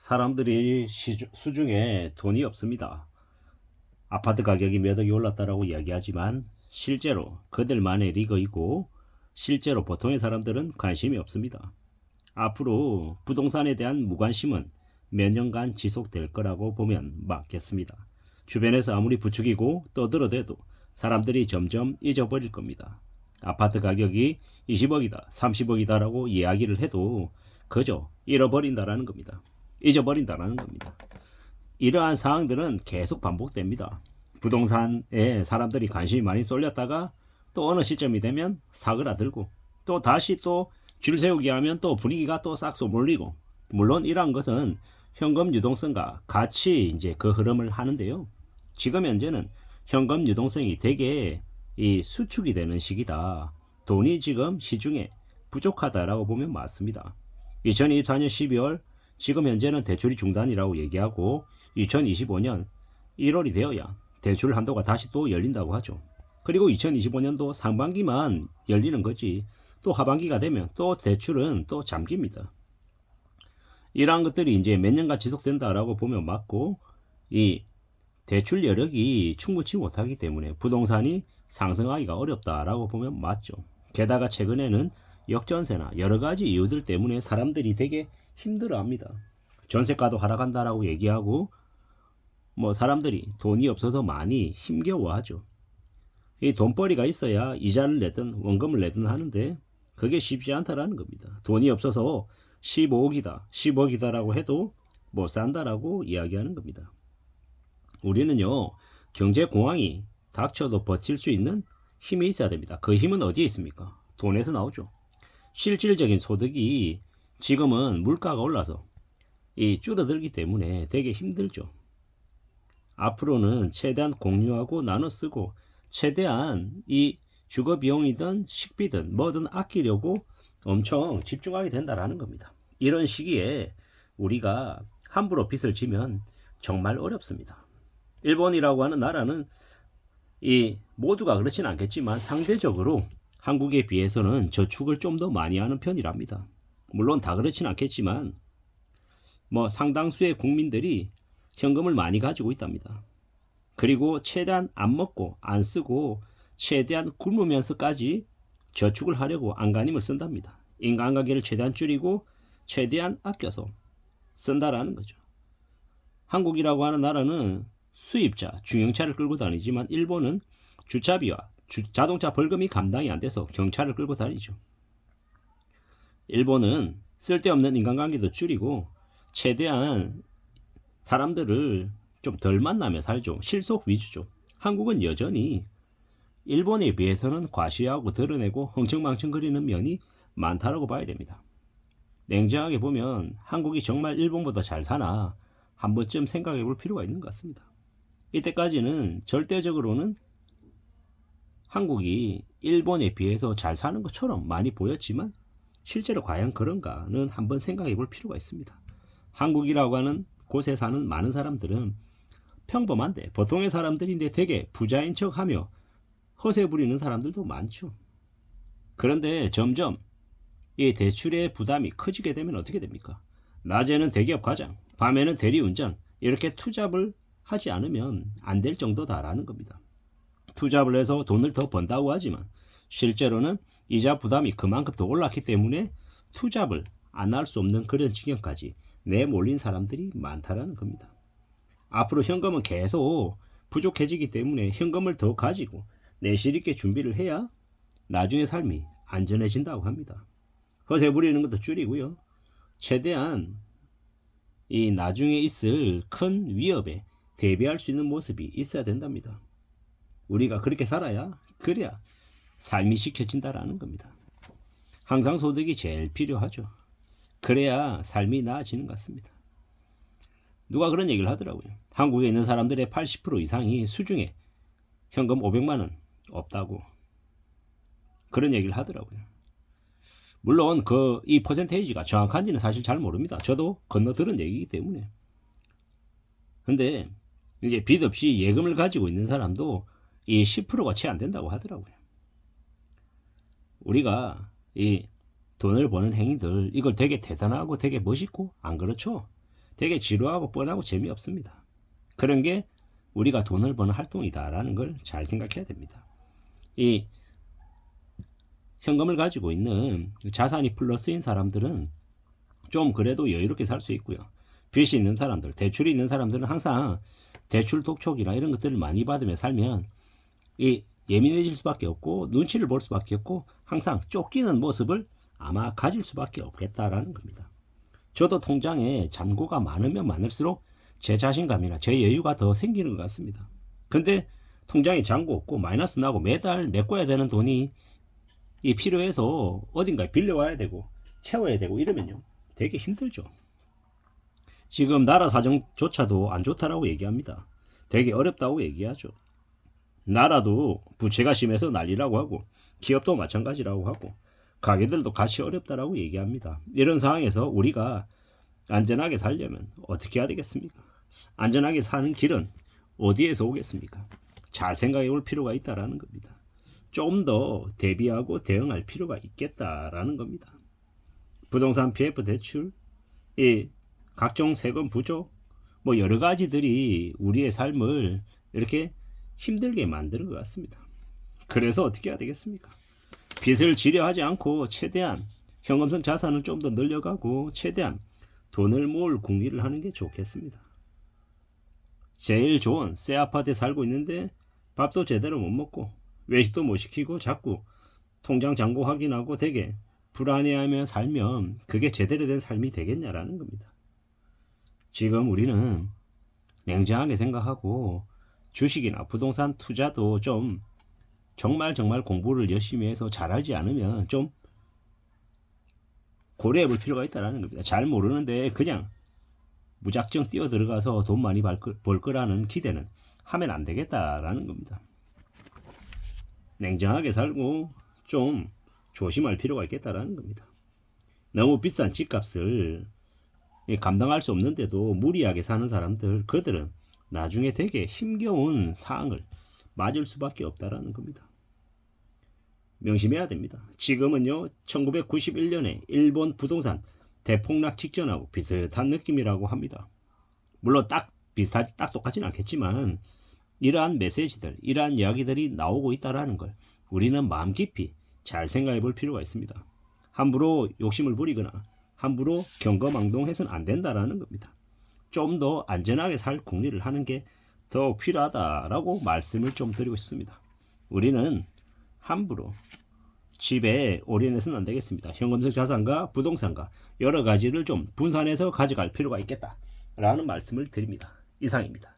사람들이 수중에 돈이 없습니다. 아파트 가격이 몇 억이 올랐다라고 이야기하지만 실제로 그들만의 리그이고 실제로 보통의 사람들은 관심이 없습니다. 앞으로 부동산에 대한 무관심은 몇 년간 지속될 거라고 보면 맞겠습니다. 주변에서 아무리 부추기고 떠들어대도 사람들이 점점 잊어버릴 겁니다. 아파트 가격이 20억이다, 30억이다라고 이야기를 해도 그저 잃어버린다라는 겁니다. 잊어버린다라는 겁니다. 이러한 상황들은 계속 반복됩니다. 부동산에 사람들이 관심이 많이 쏠렸다가 또 어느 시점이 되면 사그라들고 또 다시 또 줄 세우기 하면 또 분위기가 또 싹 쏘몰리고, 물론 이러한 것은 현금 유동성과 같이 이제 그 흐름을 하는데요. 지금 현재는 현금 유동성이 되게 이 수축이 되는 시기다. 돈이 지금 시중에 부족하다라고 보면 맞습니다. 2024년 12월 지금 현재는 대출이 중단이라고 얘기하고 2025년 1월이 되어야 대출 한도가 다시 또 열린다고 하죠. 그리고 2025년도 상반기만 열리는 거지 또 하반기가 되면 또 대출은 또 잠깁니다. 이러한 것들이 이제 몇 년간 지속된다라고 보면 맞고, 이 대출 여력이 충분치 못하기 때문에 부동산이 상승하기가 어렵다라고 보면 맞죠. 게다가 최근에는 역전세나 여러 가지 이유들 때문에 사람들이 되게 힘들어합니다. 전세가도 하락한다라고 얘기하고 사람들이 돈이 없어서 많이 힘겨워하죠. 이 돈벌이가 있어야 이자를 내든 원금을 내든 하는데 그게 쉽지 않다라는 겁니다. 돈이 없어서 15억이다, 10억이다라고 해도 못 산다라고 이야기하는 겁니다. 우리는요, 경제 공황이 닥쳐도 버틸 수 있는 힘이 있어야 됩니다. 그 힘은 어디에 있습니까? 돈에서 나오죠. 실질적인 소득이 지금은 물가가 올라서 줄어들기 때문에 되게 힘들죠. 앞으로는 최대한 공유하고 나눠 쓰고 최대한 이 주거 비용이든 식비든 뭐든 아끼려고 엄청 집중하게 된다라는 겁니다. 이런 시기에 우리가 함부로 빚을 지면 정말 어렵습니다. 일본이라고 하는 나라는 모두가 그렇지는 않겠지만 상대적으로 한국에 비해서는 저축을 좀 더 많이 하는 편이랍니다. 물론 다 그렇지는 않겠지만 상당수의 국민들이 현금을 많이 가지고 있답니다. 그리고 최대한 안 먹고 안 쓰고 최대한 굶으면서까지 저축을 하려고 안간힘을 쓴답니다. 인간관계를 최대한 줄이고 최대한 아껴서 쓴다라는 거죠. 한국이라고 하는 나라는 수입차, 중형차를 끌고 다니지만 일본은 주차비와 자동차 벌금이 감당이 안 돼서 경차를 끌고 다니죠. 일본은 쓸데없는 인간관계도 줄이고 최대한 사람들을 좀 덜 만나며 살죠. 실속 위주죠. 한국은 여전히 일본에 비해서는 과시하고 드러내고 흥청망청거리는 면이 많다라고 봐야 됩니다. 냉정하게 보면 한국이 정말 일본보다 잘 사나 한 번쯤 생각해 볼 필요가 있는 것 같습니다. 이때까지는 절대적으로는 한국이 일본에 비해서 잘 사는 것처럼 많이 보였지만 실제로 과연 그런가는 한번 생각해 볼 필요가 있습니다. 한국이라고 하는 곳에 사는 많은 사람들은 평범한데 보통의 사람들인데 되게 부자인 척하며 허세 부리는 사람들도 많죠. 그런데 점점 이 대출의 부담이 커지게 되면 어떻게 됩니까? 낮에는 대기업 과장, 밤에는 대리운전, 이렇게 투잡을 하지 않으면 안 될 정도다라는 겁니다. 투잡을 해서 돈을 더 번다고 하지만 실제로는 이자 부담이 그만큼 더 올랐기 때문에 투잡을 안 할 수 없는 그런 지경까지 내몰린 사람들이 많다라는 겁니다. 앞으로 현금은 계속 부족해지기 때문에 현금을 더 가지고 내실 있게 준비를 해야 나중에 삶이 안전해진다고 합니다. 허세 부리는 것도 줄이고요. 최대한 이 나중에 있을 큰 위협에 대비할 수 있는 모습이 있어야 된답니다. 우리가 그렇게 살아야 그래야 삶이 지켜진다라는 겁니다. 항상 소득이 제일 필요하죠. 그래야 삶이 나아지는 것 같습니다. 누가 그런 얘기를 하더라고요. 한국에 있는 사람들의 80% 이상이 수중에 현금 500만 원 없다고 그런 얘기를 하더라고요. 물론 이 퍼센테이지가 정확한지는 사실 잘 모릅니다. 저도 건너들은 얘기이기 때문에. 근데 이제 빚 없이 예금을 가지고 있는 사람도 이 10%가 채 안 된다고 하더라고요. 우리가 이 돈을 버는 행위들 이걸 되게 대단하고 되게 멋있고 안 그렇죠? 되게 지루하고 뻔하고 재미없습니다. 그런 게 우리가 돈을 버는 활동이다라는 걸 잘 생각해야 됩니다. 이 현금을 가지고 있는 자산이 플러스인 사람들은 좀 그래도 여유롭게 살 수 있고요. 빚이 있는 사람들, 대출이 있는 사람들은 항상 대출 독촉이나 이런 것들을 많이 받으며 살면 이 예민해질 수밖에 없고 눈치를 볼 수밖에 없고 항상 쫓기는 모습을 아마 가질 수밖에 없겠다라는 겁니다. 저도 통장에 잔고가 많으면 많을수록 제 자신감이나 제 여유가 더 생기는 것 같습니다. 근데 통장에 잔고 없고 마이너스 나고 매달 메꿔야 되는 돈이 필요해서 어딘가에 빌려와야 되고 채워야 되고 이러면요 되게 힘들죠. 지금 나라 사정조차도 안 좋다라고 얘기합니다. 되게 어렵다고 얘기하죠. 나라도 부채가 심해서 난리라고 하고 기업도 마찬가지라고 하고 가게들도 같이 어렵다라고 얘기합니다. 이런 상황에서 우리가 안전하게 살려면 어떻게 해야 되겠습니까? 안전하게 사는 길은 어디에서 오겠습니까? 잘 생각해 볼 필요가 있다라는 겁니다. 좀 더 대비하고 대응할 필요가 있겠다라는 겁니다. 부동산 PF 대출, 각종 세금 부족, 뭐 여러 가지들이 우리의 삶을 이렇게 힘들게 만드는 것 같습니다. 그래서 어떻게 해야 되겠습니까? 빚을 지려하지 않고 최대한 현금성 자산을 좀 더 늘려가고 최대한 돈을 모을 궁리를 하는 게 좋겠습니다. 제일 좋은 새 아파트에 살고 있는데 밥도 제대로 못 먹고 외식도 못 시키고 자꾸 통장 잔고 확인하고 되게 불안해하며 살면 그게 제대로 된 삶이 되겠냐라는 겁니다. 지금 우리는 냉정하게 생각하고 주식이나 부동산 투자도 좀 정말 공부를 열심히 해서 잘하지 않으면 좀 고려해 볼 필요가 있다는 겁니다. 잘 모르는데 그냥 무작정 뛰어 들어가서 돈 많이 벌 거라는 기대는 하면 안 되겠다라는 겁니다. 냉정하게 살고 좀 조심할 필요가 있겠다라는 겁니다. 너무 비싼 집값을 감당할 수 없는데도 무리하게 사는 사람들, 그들은 나중에 되게 힘겨운 상황을 맞을 수밖에 없다라는 겁니다. 명심해야 됩니다. 지금은요 1991년에 일본 부동산 대폭락 직전하고 비슷한 느낌이라고 합니다. 물론 딱 비슷하지 딱 똑같지는 않겠지만 이러한 메시지들, 이러한 이야기들이 나오고 있다라는 걸 우리는 마음 깊이 잘 생각해 볼 필요가 있습니다. 함부로 욕심을 부리거나 함부로 경거망동해서는 안 된다라는 겁니다. 좀 더 안전하게 살 궁리를 하는 게 더 필요하다라고 말씀을 좀 드리고 싶습니다. 우리는 함부로 집에 올인해서는 안 되겠습니다. 현금성 자산과 부동산과 여러 가지를 좀 분산해서 가져갈 필요가 있겠다라는 말씀을 드립니다. 이상입니다.